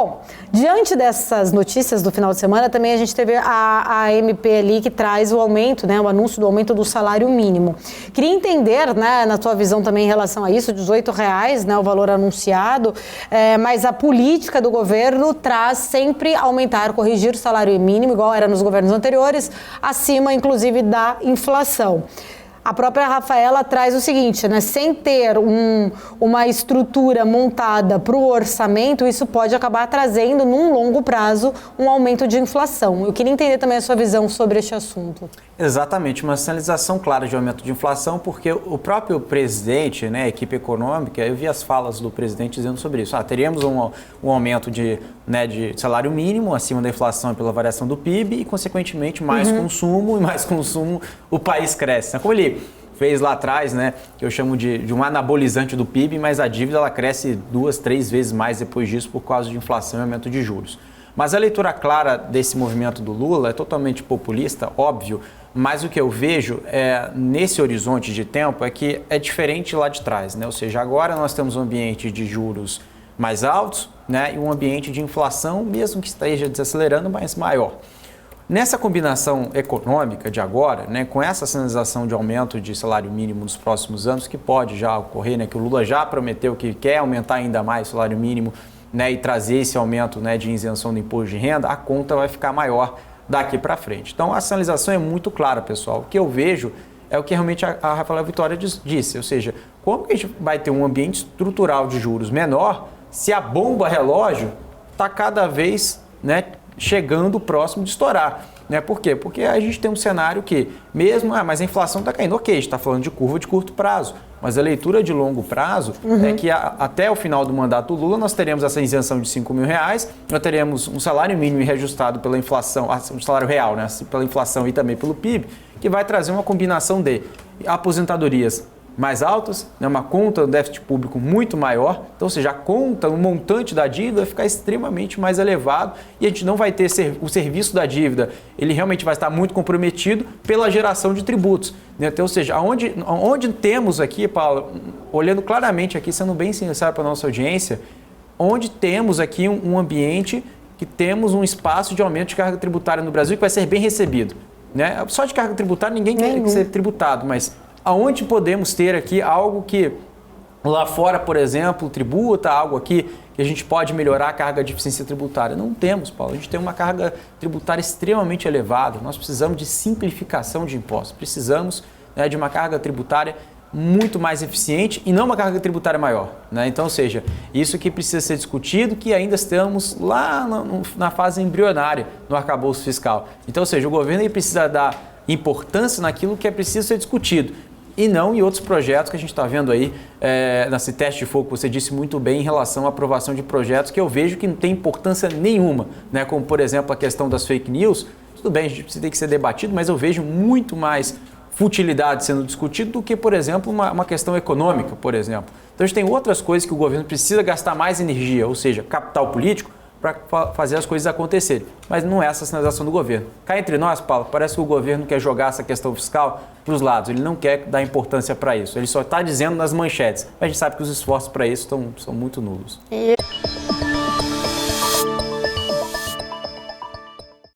Bom, diante dessas notícias do final de semana, também a gente teve a MP ali que traz o aumento, né, o anúncio do aumento do salário mínimo. Queria entender, né, na tua visão também em relação a isso, R$18, né, o valor anunciado, mas a política do governo traz sempre aumentar, corrigir o salário mínimo, igual era nos governos anteriores, acima, inclusive, da inflação. A própria Rafaela traz o seguinte, né? Sem ter uma estrutura montada para o orçamento, isso pode acabar trazendo, num longo prazo, um aumento de inflação. Eu queria entender também a sua visão sobre este assunto. Exatamente, uma sinalização clara de aumento de inflação, porque o próprio presidente, né, a equipe econômica, eu vi as falas do presidente dizendo sobre isso. Teríamos um aumento de salário mínimo acima da inflação pela variação do PIB e, consequentemente, mais consumo, e mais consumo o país cresce. Como ele fez lá atrás, né, que eu chamo de um anabolizante do PIB, mas a dívida ela cresce 2, 3 vezes mais depois disso por causa de inflação e aumento de juros. Mas a leitura clara desse movimento do Lula é totalmente populista, óbvio, mas o que eu vejo nesse horizonte de tempo é que é diferente lá de trás, né? Ou seja, agora nós temos um ambiente de juros mais altos, né, e um ambiente de inflação, mesmo que esteja desacelerando, mas maior. Nessa combinação econômica de agora, né, com essa sinalização de aumento de salário mínimo nos próximos anos, que pode já ocorrer, né, que o Lula já prometeu que quer aumentar ainda mais o salário mínimo, né, e trazer esse aumento, né, de isenção do imposto de renda, a conta vai ficar maior daqui para frente. Então, a sinalização é muito clara, pessoal. O que eu vejo é o que realmente a Rafaela Vitória disse, ou seja, como que a gente vai ter um ambiente estrutural de juros menor se a bomba relógio está cada vez, né, chegando próximo de estourar? Né? Por quê? Porque a gente tem um cenário que, mesmo, mas a inflação está caindo, ok, a gente está falando de curva de curto prazo, mas a leitura de longo prazo é que até o final do mandato do Lula nós teremos essa isenção de R$5.000, nós teremos um salário mínimo reajustado pela inflação, um salário real, né, pela inflação e também pelo PIB, que vai trazer uma combinação de aposentadorias mais altas, né, uma conta do déficit público muito maior, então, ou seja, a conta, o montante da dívida vai ficar extremamente mais elevado e a gente não vai ter o serviço da dívida, ele realmente vai estar muito comprometido pela geração de tributos. Né? Então, ou seja, onde temos aqui, Paulo, olhando claramente aqui, sendo bem sincero para a nossa audiência, onde temos aqui um ambiente que temos um espaço de aumento de carga tributária no Brasil que vai ser bem recebido. Né? Só de carga tributária ninguém quer ser tributado, mas aonde podemos ter aqui algo que lá fora, por exemplo, tributa, algo aqui que a gente pode melhorar a carga de eficiência tributária? Não temos, Paulo. A gente tem uma carga tributária extremamente elevada. Nós precisamos de simplificação de impostos. Precisamos, né, de uma carga tributária muito mais eficiente e não uma carga tributária maior. Né? Então, ou seja, isso que precisa ser discutido, que ainda estamos lá na fase embrionária no arcabouço fiscal. Então, ou seja, o governo precisa dar importância naquilo que é preciso ser discutido e não em outros projetos que a gente está vendo aí nesse teste de fogo que você disse muito bem em relação à aprovação de projetos que eu vejo que não tem importância nenhuma, né? Como, por exemplo, a questão das fake news. Tudo bem, a gente precisa ter que ser debatido, mas eu vejo muito mais futilidade sendo discutido do que, por exemplo, uma questão econômica, por exemplo. Então, a gente tem outras coisas que o governo precisa gastar mais energia, ou seja, capital político, para fazer as coisas acontecerem. Mas não é essa a sinalização do governo. Cá entre nós, Paulo, parece que o governo quer jogar essa questão fiscal para os lados. Ele não quer dar importância para isso. Ele só está dizendo nas manchetes. Mas a gente sabe que os esforços para isso são muito nulos.